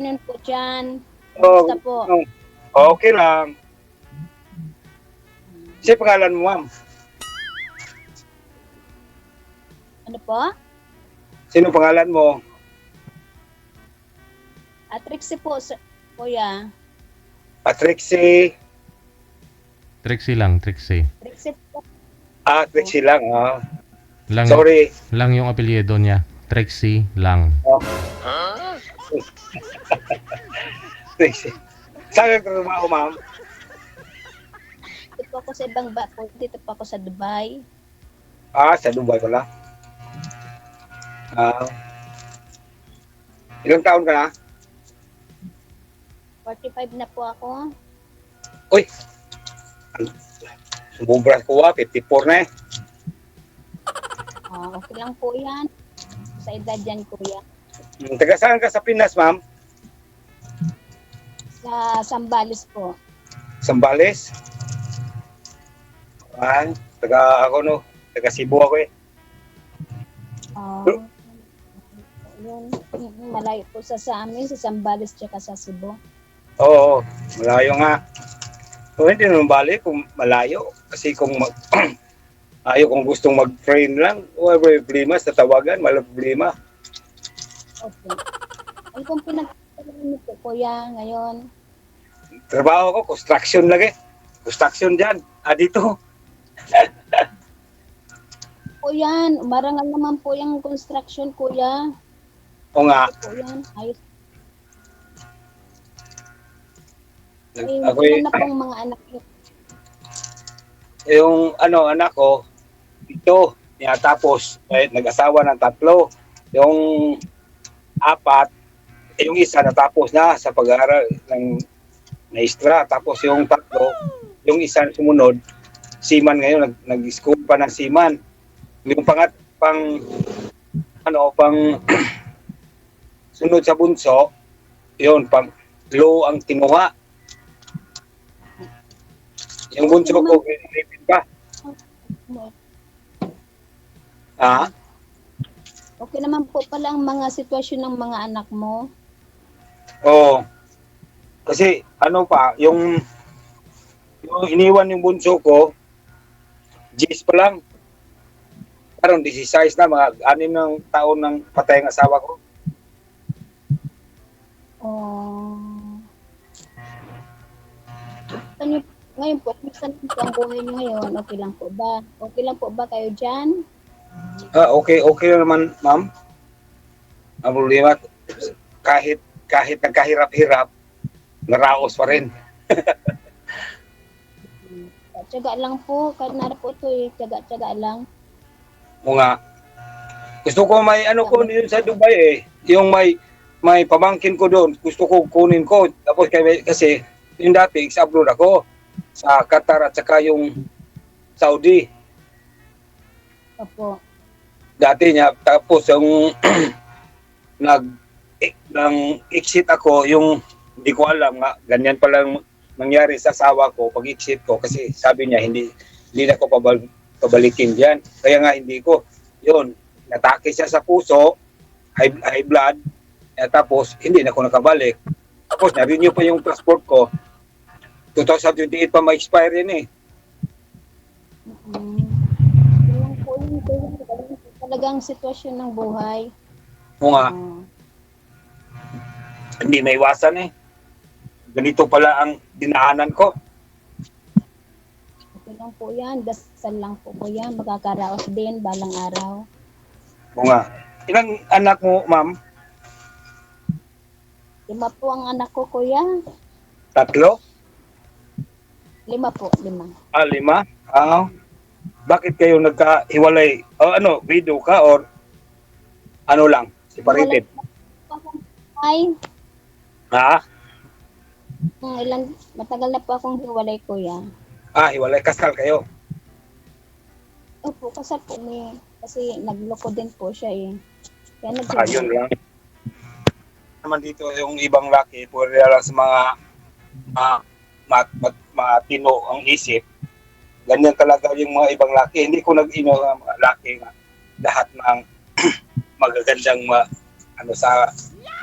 Yun po dyan. Oh, Kumusta po? okay lang. Kasi pangalan mo, ma'am? Ano po? Sino pangalan mo? Trixie po, kuya. Trixie. Trixie lang, Trixie. Trixie po. Trixie lang. Lang, Sorry. lang yung apelyido niya. Trixie lang. Trixie. Saan ka trabaho, ma'am? Dito po ako sa ibang po. Dito po ako sa Dubai. Sa Dubai pala. Ilang taon ka na? 45 na po ako. Uy! Sumubra ko 54 na eh. Okay lang po yan. Sa edad yan, kuya. Taga saan ka sa Pinas, ma'am? Sa Sambales po. Sambales? Taga Cebu ako eh. Yun, malayo po sa amin, sa Sambales tsaka sa Cebu. Oo, malayo nga. So, hindi naman bali kung malayo. Kasi kung kung gustong mag-train lang, whatever problema, sa tawagan, walang problema. Okay. Ano pong pinag-trabaho niyo po, kuya, ngayon? Trabaho ko, construction lagi. Construction dyan. Dito. Po yan, marangal naman po yung construction, kuya. O nga. Po yan, ayos. Ako Ilan na pong mga anak niyo? yung anak ko, ito, tapos nag-asawa ng 3. Yung 4, yung isa natapos na sa pag-aaral ng maestra. Tapos yung 3, yung isa sumunod, seaman ngayon, nag-school pa ng seaman. Yung pang sunod sa bunso, yun, pang law ang kinuha. Yung bunso ko, grade pa. Okay naman po pala ang mga sitwasyon ng mga anak mo. Oo. Kasi yung iniwan yung bunso ko, G's pa lang. Parang 16 na, mga 6 ng taon ng patay ang asawa ko. Ngayon po, kumusta po ang buhay niyo ngayon? Okay lang po ba? Okay lang po ba kayo dyan? Okay naman, ma'am. Ang problema, kahit nagkahirap-hirap, naraos pa rin. Tiyaga lang po, kahit na po ito tiyaga lang. O nga. Gusto ko may ko yun sa Dubai eh. Yung may pamangkin ko doon, gusto ko kunin ko. Tapos kasi yung dati, sa-abroad ako sa Qatar at saka yung Saudi. Opo. Dati niya, tapos yung exit ako, yung hindi ko alam nga, ganyan palang nangyari sa asawa ko pag exit ko kasi sabi niya hindi na ako pabalikin diyan. Kaya nga hindi ko. Yun, natake siya sa puso, high blood, tapos hindi na ako nakabalik. Tapos na-renew pa yung passport ko. 2028 pa ma-expire yun eh. Yung po yung talagang sitwasyon ng buhay. O nga. Hindi maiwasan eh. Ganito pala ang dinaanan ko. Okay lang po yan. Dasal lang po yan. Makakaraos din balang araw. O nga. Ilang anak mo, ma'am? 5 po ang anak ko, kuya. 3? 5 po, 5. 5? Bakit kayo nagkahiwalay? Video ka or lang? Separated? Ay, matagal na po akong hiwalay, kuya. Hiwalay. Kasal kayo? Opo, kasal po niya. Kasi nagloko din po siya eh. Kaya Yun lang. Naman dito yung ibang laki, pwede lang sa mga matino ang isip. Ganyan talaga yung mga ibang laki. Hindi ko nag-ino ang mga laki nga. Lahat ng magagandang sa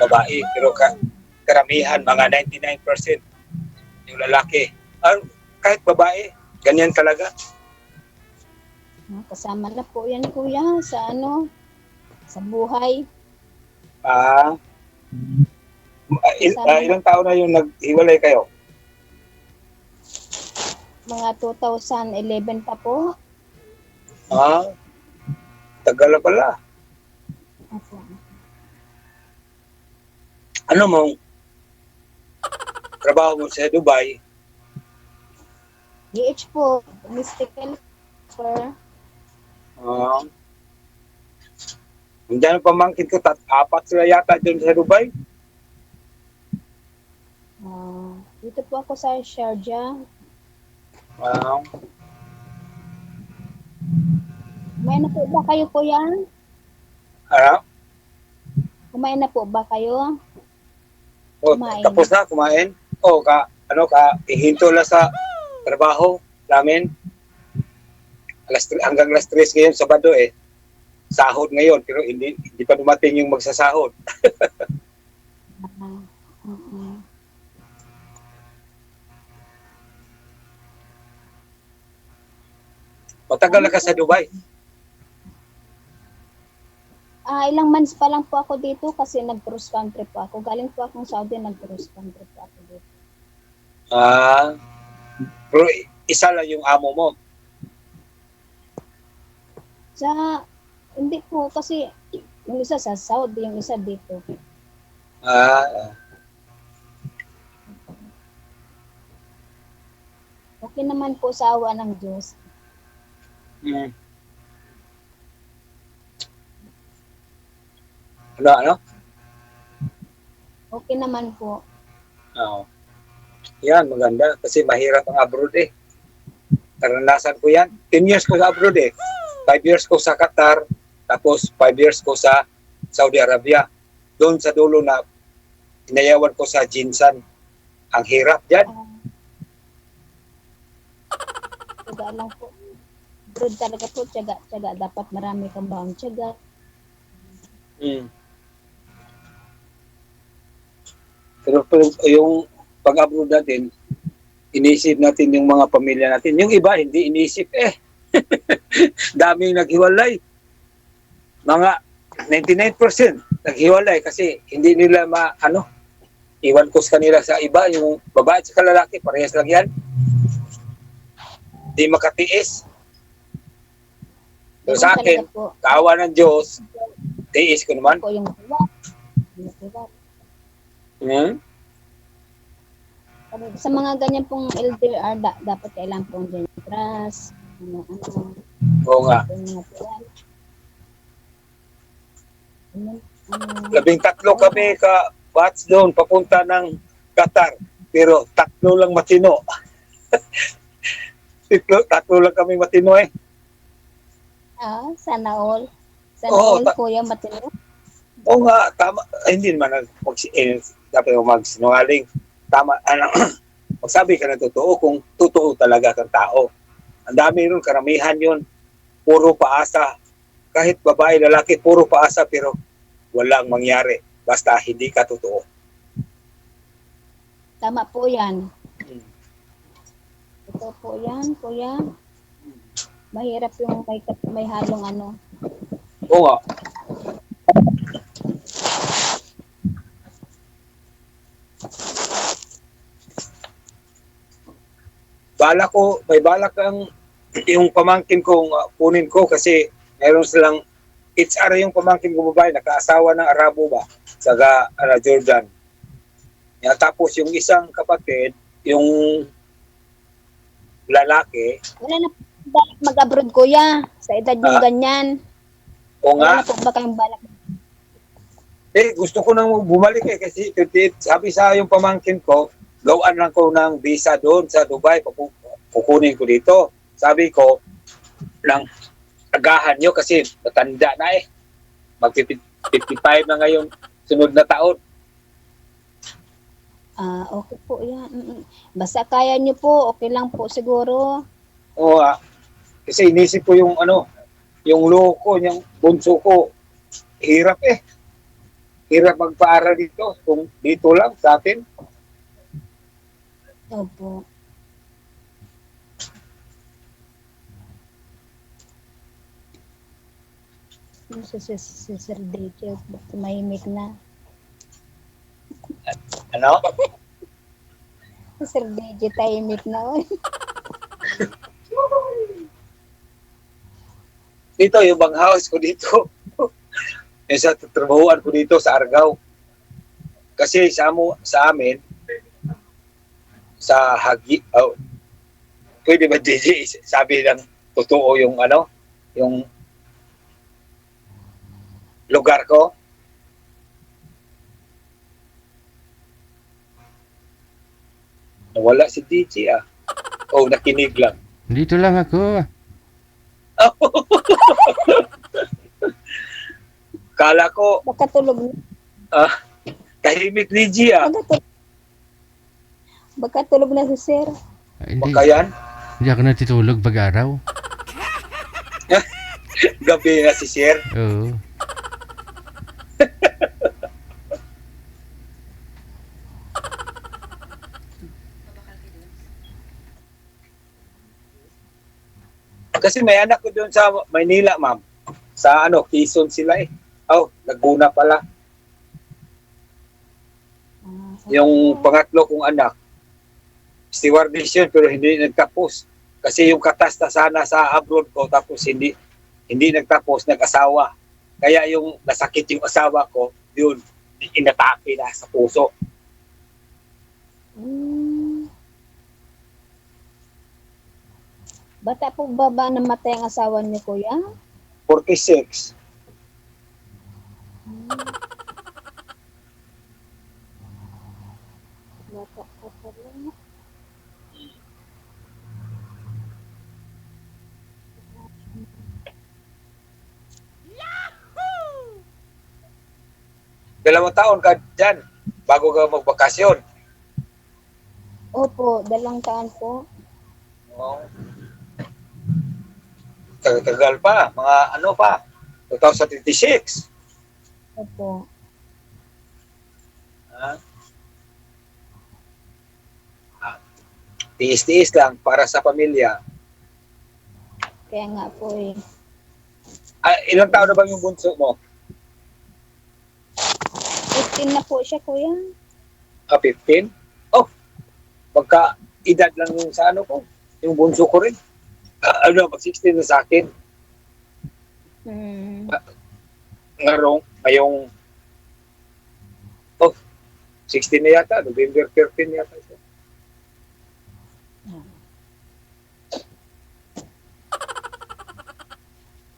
babae. Pero karamihan, mga 99% yung lalaki. Kahit babae, ganyan talaga. Kasama na po yan, kuya, sa ano, sa buhay. Ah, ilang taon na yung naghiwalay kayo? Mga 2011 pa po. Tagal na pala. Opo. Ano mo, trabaho mo sa Dubai? DH po, mystical for Hindi na pamangkin ko, 4 sila yata dyan sa Dubai. dito po ako sa Sharjah. Kumain na po ba kayo, kuya? Ano? Kumain na po ba kayo? Kumain. Tapos na, kumain. Ihinto lang sa trabaho namin. Hanggang alas 3 ngayon, Sabado eh. Sahod ngayon, pero hindi pa dumating yung magsasahod. Matagal na ka sa Dubai? Ilang months pa lang po ako dito kasi nag-cross country po ako. Galing po akong Saudi, nag-cross country po ako dito. Pero isa lang yung amo mo. Hindi po kasi yung isa sa Saudi, yung isa dito. Okay naman po sa awa ng Diyos. Ano? Okay naman po. Yan, maganda. Kasi mahirap ang abroad eh. Karanasan ko yan. 10 years ko sa abroad eh. 5 years ko sa Qatar, tapos 5 years ko sa Saudi Arabia. Doon sa dulo na inayawan ko sa Jinsan. Ang hirap dyan. Tiyaga lang po. Abroad talaga po, tiyaga. Dapat marami kang baong tiyaga. Pero yung pag-abroad natin, inisip natin yung mga pamilya natin. Yung iba, hindi inisip eh. Daming naghiwalay. Mga 99% naghiwalay kasi hindi nila iwan ko sa kanila sa iba, yung babae at lalaki, parehas lang yan. Hindi makatiis. So sa akin, kaawa ng Diyos, tiis ko naman. Po yung sa mga ganyan pong LDR, dapat kailangan pong dyan trust. Oo nga. 13 kami ka-bats doon, papunta ng Qatar. Pero 3 lang matino. 3 lang kami matino eh. Sana all. Sana all po yung matino. Oo nga, tama. Hindi naman dapat magsinungaling. Tama, magsabi ka ng totoo kung totoo talaga kang tao. Ang dami rin, karamihan yun. Puro paasa. Kahit babae, lalaki, puro paasa pero walang mangyari. Basta hindi ka totoo. Tama po yan. Ito po yan, kuya. Mahirap yung may halong Oo nga. May balak ang yung pamangkin kong kunin ko kasi meron silang HR yung pamangkin ko babae, nakaasawa ng Arabo ba sa Jordan. Tapos yung isang kapatid, yung lalaki. Wala na balak mag-abroad, kuya. Sa edad yung ganyan. O nga. Wala na po ba kayong balak? Gusto ko nang bumalik kasi sabi sa yung pamangkin ko, gawaan lang ko ng visa doon sa Dubai, kukunin ko dito. Sabi ko, agahan nyo kasi matanda na eh. Mag-55 na ngayon, sunod na taon. Okay po yan. Basta kaya nyo po, okay lang po siguro. Oo kasi inisip ko yung yung loko, yung bunso ko, hirap eh. hirap magpaaral dito kung dito lang sa atin. Opo. Yung si Sir Dejo, tumahimik na. Ano? Si Sir Dejo, tahimik na. Oy. Dito, yung bang house ko dito. Yung sa trabahuan ko dito sa Argao. Kasi sa amin, sa Hagi, pwede ba DJ sabi ng totoo yung ano, yung lugar ko? Nawala si DJ ah. Oh, nakinig lang. Dito lang ako. Kala ko, Baka tulog na. tahimik DJ ah. Baka tulog na si Sir. Ay, hindi, Baka yan, hindi ako natutulog pag-araw. gabi na si Sir. Oo. Kasi may anak ko doon sa Maynila, ma'am. Sa ano, Quezon sila eh. Oh, Laguna pala. Yung pangatlo kong anak, stewardess yun, pero hindi nagtapos. Kasi yung katasta sana sa abroad ko, tapos hindi nagtapos, nag-asawa. Kaya yung nasakit yung asawa ko, yun, inatake na sa puso. Bata po ba namatay ang asawa niyo, kuya? 46. Bata pa pala. Dalawang taon ka dyan, bago ka magbakasyon. Opo, 2 taon po. Oh. Tagal pa, mga ano pa, 2026. Opo. Ah. Tiis-tiis lang para sa pamilya. Kaya nga po eh. Ilang taon na ba yung bunso mo? 15 na po siya, kuya. 15? Oh, magka-edad lang yung sa ano ko. Yung bunso ko rin. Mag-16 na sa akin. Ngayong 16 na yata. November 13 yata siya.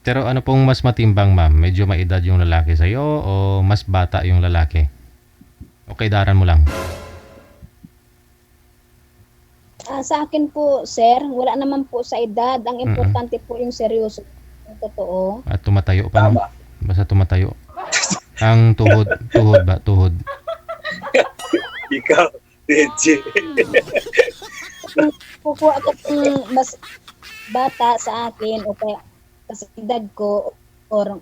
Pero ano pong mas matimbang, ma'am? Medyo maedad yung lalaki sa'yo o mas bata yung lalaki? Okay, daran mo lang. Sa akin po, sir, wala naman po sa edad. Ang importante po yung seryoso. Yung totoo. At tumatayo pa, ma'am. Tama. Basta tumatayo. Ang tuhod ba? Tuhod. Ikaw, Reggie. Kukuha ka ng mas bata sa akin o kaya sa edad ko or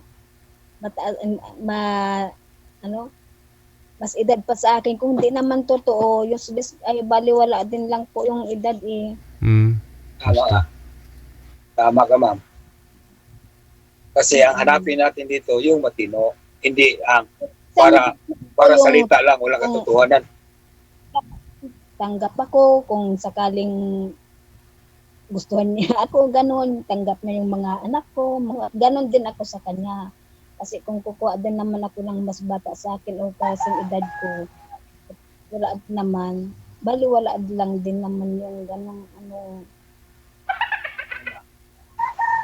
mas edad pa sa akin. Kung hindi naman totoo, yung ay baliwala din lang po yung edad eh. Tama ka. Tama ka, ma'am. Kasi ang hanapin natin dito, yung matino. Hindi ang para salita lang, walang katotohanan. Tanggap ako kung sakaling gustuhan niya ako, ganun. Tanggap na yung mga anak ko. Ganun din ako sa kanya. Kasi kung kukuha din naman ako ng mas bata sa akin o kasing edad ko, wala naman. Baliwala lang din naman yung ganun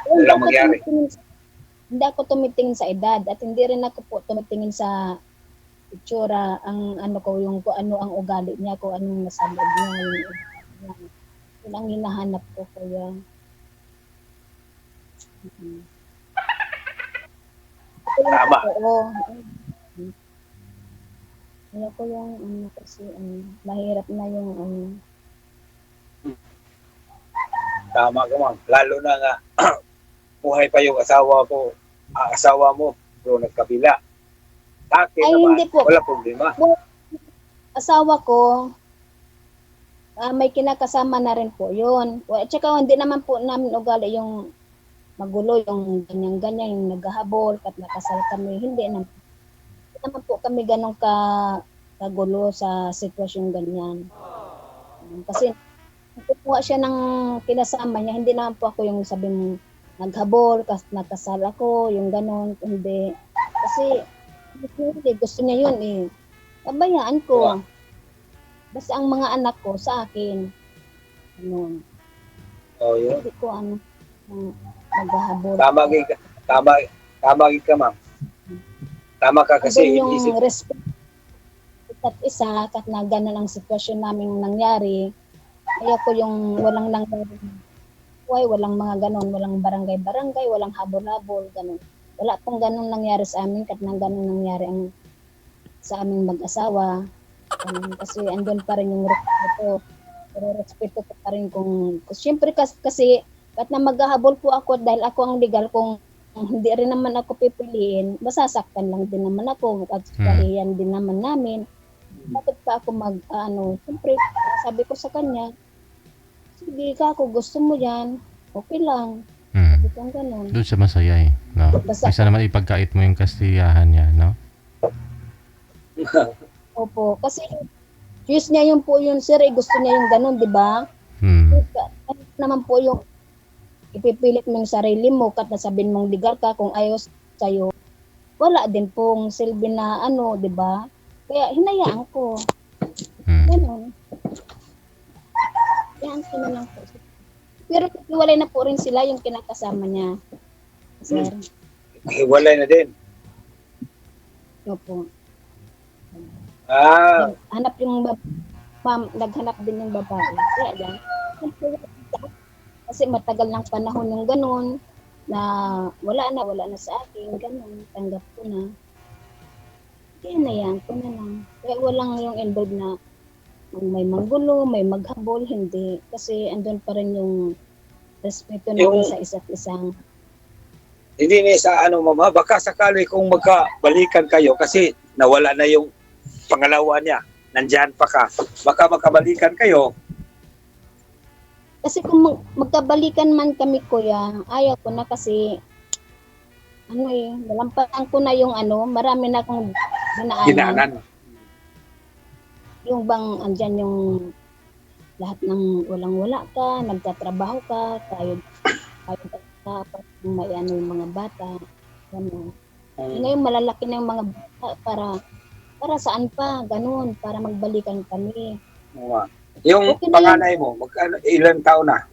Walang mangyari. Hindi ako tumitingin sa edad at hindi rin ako po tumitingin sa itsura, ang ko yung kung ano ang ugali niya, kung anong nasa loob niya. Yun ang hinahanap ko, kuya. Tama. Oo. Ano ko yung kasi mahirap na yung Tama ka, ma'am. Lalo na nga, buhay pa yung asawa mo, bro, nagkabila. Sa akin Ay, naman, hindi po. wala problema. Asawa ko, may kinakasama na rin po yun. At saka hindi naman po namin ugali yung magulo, yung ganyan-ganyan, yung naghahabol, kat nakasal kami. Hindi naman po kami ganun kagulo sa sitwasyon ganyan. Kasi kukuha siya ng kinasama niya, hindi naman po ako yung sabing naghabol, nakasal ako, yung ganun, hindi. Kasi gusto niya yun eh. Pabayaan ko. Basta ang mga anak ko sa akin. Ganun. Oh, yun. Hindi ko naghahabol. Tama ka, ma'am. Tama ka kasi Andun yung inisip. respect isa't isa, kat na ganun ang sitwasyon namin nangyari. Kaya ko yung walang nangyari. Walang mga ganun, walang barangay-barangay, walang habol-habol, ganun. Wala pong ganun nangyari sa amin, kat nang ganun nangyari sa aming mag-asawa. Kasi andun pa rin yung respeto. Pero respeto ko pa rin siyempre kasi kat na maghahabol po ako dahil ako ang legal, kung hindi rin naman ako pipiliin, masasaktan lang din naman ako at kahiyan din naman namin. Bakit pa ako siyempre sabi ko sa kanya, sige ka, kung gusto mo yan, okay lang. Sabi ko ganun. Doon siya masaya eh. No? Basta- Isa naman ipagkait mo yung kastiyahan niya, no? Opo, kasi choice niya yun po yun, sir, gusto niya yung ganun, di ba? Ano naman po yung ipipilit mo yung sarili mo, kat nasabihin mong legal ka, kung ayaw sa'yo, wala din pong silbi na di ba? Kaya hinayaan ko. Ganun. Hinayaan ko na lang po. Pero hiwalay na po rin sila yung kinakasama niya. Sir. Hiwalay na din. Opo. Hanap yung naghanap din yung babae. Kaya yan. Kasi matagal ng panahon yung ganun na wala na sa akin, ganun, tanggap ko na. Kaya na yan, ko na lang. Kaya walang yung involved na may manggulo, may maghabol, hindi. Kasi andun pa rin yung respeto natin sa isa't isang. Hindi na sa mama, baka sakali kung magkabalikan kayo kasi nawala na yung pangalawa niya, nandyan pa ka, baka magkabalikan kayo. Kasi kung magkabalikan man kami, kuya, ayaw ko na kasi nalampasan ko na yung marami na akong dinaanan. Yung bang andyan yung lahat ng walang-wala ka, nagtatrabaho ka, kayod ka, may yung mga bata, gano'n. Ngayon malalaki na yung mga bata, para saan pa, ganun, para magbalikan kami. Yung Okay na panganay mo, ilang taon na?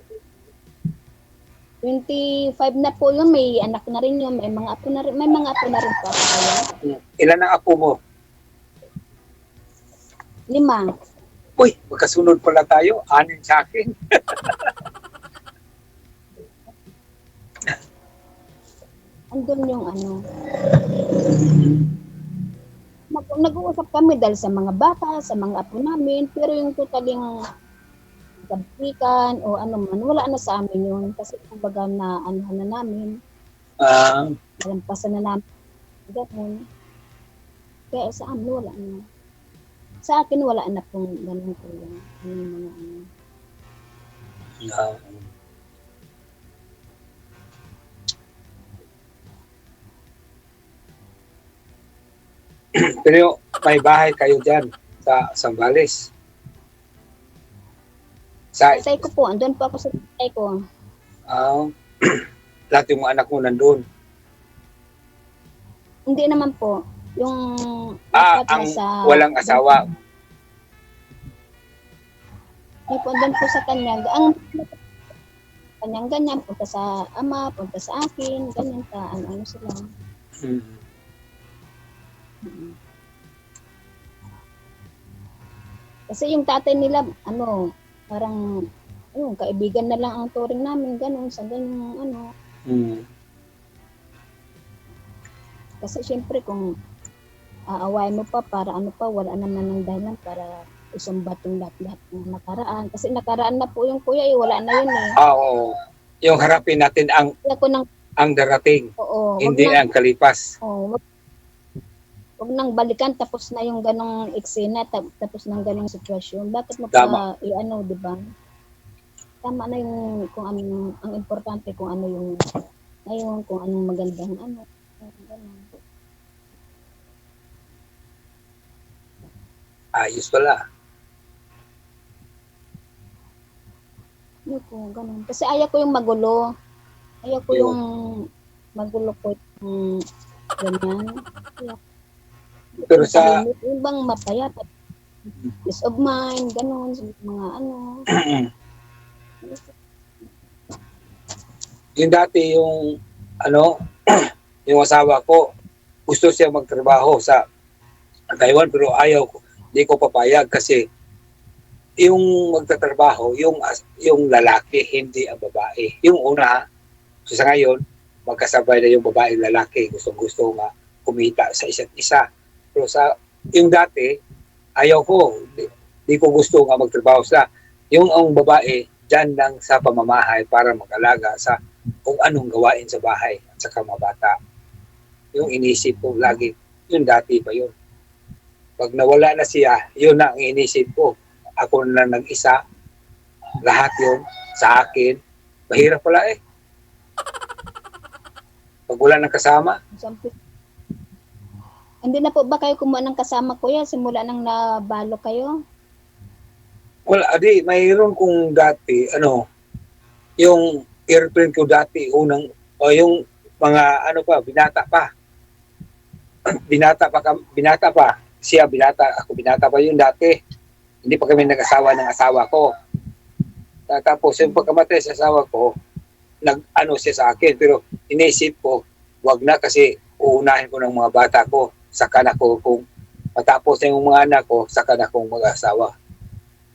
25 na po yun, may anak na rin yun, may mga apo na rin po ako. Ilan ang apo mo? 5. Uy, magkasunod pala tayo, 6 sa akin. Andun yung nag-uusap kami dahil sa mga bata, sa mga apo namin, pero yung totaling kabikan o wala na sa amin yun. Kasi kumbaga na na namin, nalampasan na namin. Ganun. Kaya sa amin, wala na. Sa akin, wala na pong ganun po yung mga Pero may bahay kayo dyan sa Zambales. Tatay ko po, andun po ako sa tatay ko. Lahat yung mga anak mo nandun. Hindi naman po. Yung ang walang asawa. Hindi po, andun po sa kanya. Ang kanyang ganyan, punta sa ama, punta sa akin, ganyan ka, sila. Kasi yung tatay nila, parang, kaibigan na lang ang turing namin, ganun, sa ganun, Kasi syempre kung aawain mo pa, para wala naman ng dahilan para isumbat yung lahat ng nakaraan. Kasi nakaraan na po yung kuya, wala na yun eh. Oo. Yung harapin natin ang darating, Oo, hindi ang kalipas. Huwag nang balikan tapos na yung ganong eksena, tapos ng ganong sitwasyon. Bakit mo Tama. pa i-ano, di ba? Tama na yung kung ano, ang importante kung ano yung ngayon, kung anong magandang ano. Ganun. Ayos pala. Yun po, ganun. Kasi ayaw ko yung magulo. Ayaw ko yung magulo ko yung ganyan. Pero sa Yung bang mapayat, peace of mind, ganun, mga ano. yung dati yung ano, yung asawa ko, gusto siya magtrabaho sa Taiwan pero ayaw ko, hindi ko papayag kasi yung magtatrabaho, yung lalaki, hindi ang babae. Yung una, so sa ngayon, magkasabay na yung babae at lalaki, gustong-gusto nga kumita sa isa't isa. Pero sa yung dati, ayaw ko, di ko gusto nga magtrabaho sa yung ang babae dyan lang sa pamamahay para mag-alaga sa kung anong gawain sa bahay at saka mga bata. Yung inisip ko lagi, yung dati pa yun. Pag nawala na siya, yun na ang inisip ko. Ako na nag-isa, lahat yun sa akin. Mahirap pala eh. Pag wala nang kasama, Hindi na po ba kayo kumuha ng kasama, kuya? Simula nang nabalo kayo? wala, adi, mayroon kong dati, yung airplane ko dati, o yung mga, binata pa. binata pa. Siya, ako binata pa yun dati. Hindi pa kami nag-asawa ng asawa ko. Tapos, yung pagkamatay sa asawa ko, nag-ano siya sa akin, pero inisip ko, wag na kasi uunahin ko ng mga bata ko, saka na ko, kung matapos na yung mga anak ko, saka na kong mag-asawa.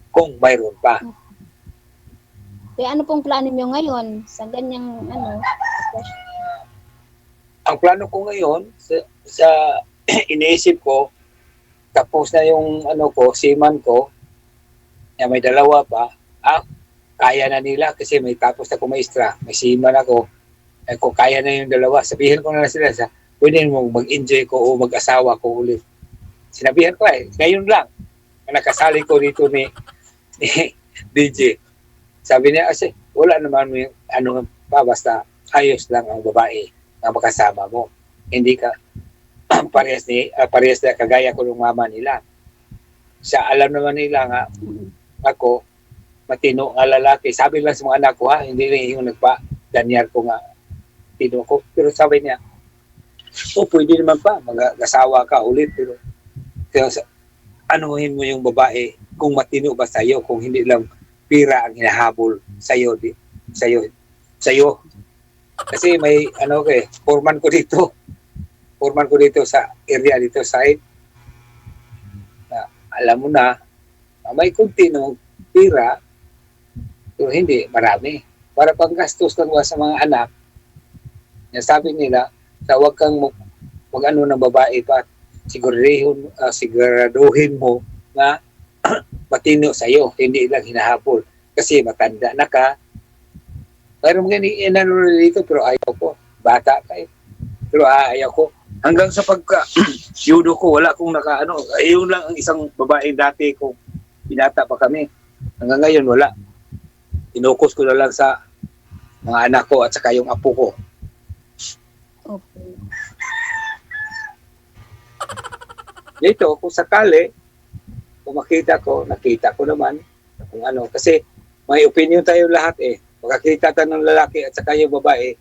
Kung mayroon pa. Kaya ano pong plano nyo ngayon sa ganyang sitwasyon? Ang plano ko ngayon, sa iniisip ko, tapos na yung seaman ko, na may dalawa pa, kaya na nila kasi may tapos na ko maestra, may seaman ako, kung kaya na yung dalawa, sabihin ko na sila pwede mo mag-enjoy ko o mag-asawa ko ulit. Sinabihan ko ngayon lang, nakasali ko dito ni DJ. Sabi niya, kasi wala naman yung basta ayos lang ang babae na makasama mo. Hindi ka parehas na kagaya ko ng mama nila. Siya alam naman nila nga ako matino nga lalaki. Sabi lang sa mga anak ko hindi rin yung nagpa-danyar ko nga tino ko. Pero sabi niya, pwede naman pa, mag-asawa ka ulit. Pero anuhin mo yung babae kung matino ba sa'yo, kung hindi lang pira ang hinahabol sa'yo. Kasi may foreman ko dito sa area dito side. Alam mo na, may kunti ng pira, pero hindi marami. Para panggastos lang sa mga anak, sabi nila, huwag kang mag-ano ng babae pa, siguraduhin mo na matino sa'yo, hindi lang hinahabol. Kasi matanda na ka. Mayroon dito, pero ayaw ko. Bata ka eh. Pero ayaw ko. Hanggang sa judo ko, wala akong ayun lang ang isang babae dati kung binata pa kami. Hanggang ngayon, wala. Tinukos ko na lang sa mga anak ko at saka yung apo ko. Okay. Dito, kung sakali, kung nakita ko naman kung kasi may opinion tayo lahat eh. Makakita tayo ng lalaki at saka yung babae,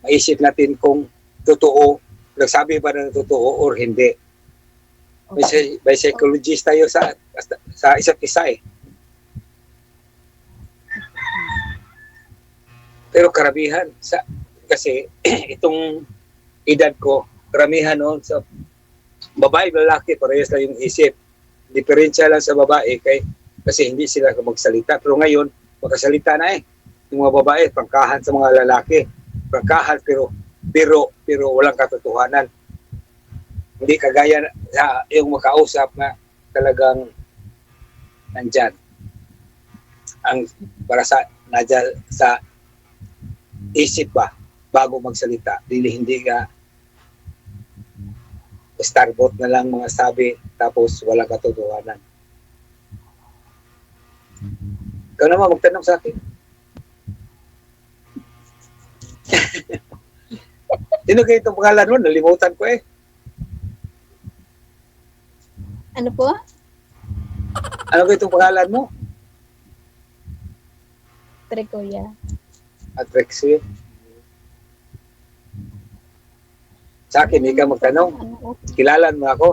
maisip natin kung totoo, nagsabi ba na totoo or hindi. May psychologist tayo sa isa't isa eh. Pero karamihan, kasi itong edad ko, karamihan noon sa babae, lalaki, parehas lang yung isip. Diferensya lang sa babae kasi hindi sila magsalita. Pero ngayon, magkasalita na eh. Yung mga babae, prangkahan sa mga lalaki. Prangkahan pero walang katotohanan. Hindi kagaya yung makausap na talagang nandyan. Ang para nadyan sa isip ba bago magsalita. Hindi ka Starbot na lang mga sabi, tapos walang katotohanan. Ikaw naman, magtanong sa akin. Sino kayo itong pangalan mo? Nalimutan ko eh. Ano po? Ano kayo itong pangalan mo? Tricoya. Atrexie. Sa akin, ikaw magtanong. Ano? Kilalan mo ako.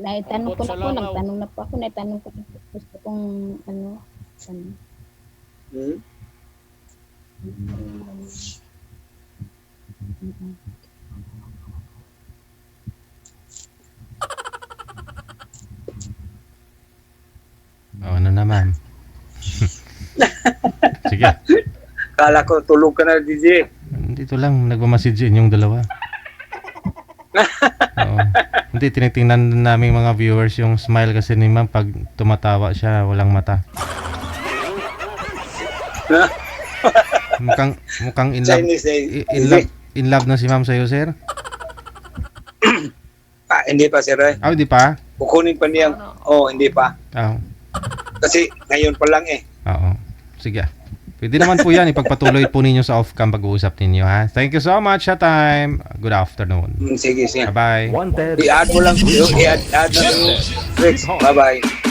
Naitanong ko na po, nagtanong na po ako, naitanong ko na po. Gusto kong, ano. Hmm? Ano na, ma'am? Sige. Kala ko tulog ka na, DJ. Dito lang, nagmamassage yung dalawa. Oo. Hindi, tinitingnan namin mga viewers yung smile kasi ni ma'am pag tumatawa siya, walang mata. Mukhang in love, Chinese eh. in love na si ma'am sa'yo, sir? Hindi pa, sir. Eh. Hindi pa? Kukunin pa niya. Hindi pa. Oo. Kasi ngayon pa lang eh. Oo. Sige. Pwede naman po yan. Ipagpatuloy po ninyo sa off-cam pag-uusap ninyo, ha? Thank you so much sa time. Good afternoon. Sige, sige. Bye-bye. I-add mo lang. I-add mo lang. Bye-bye.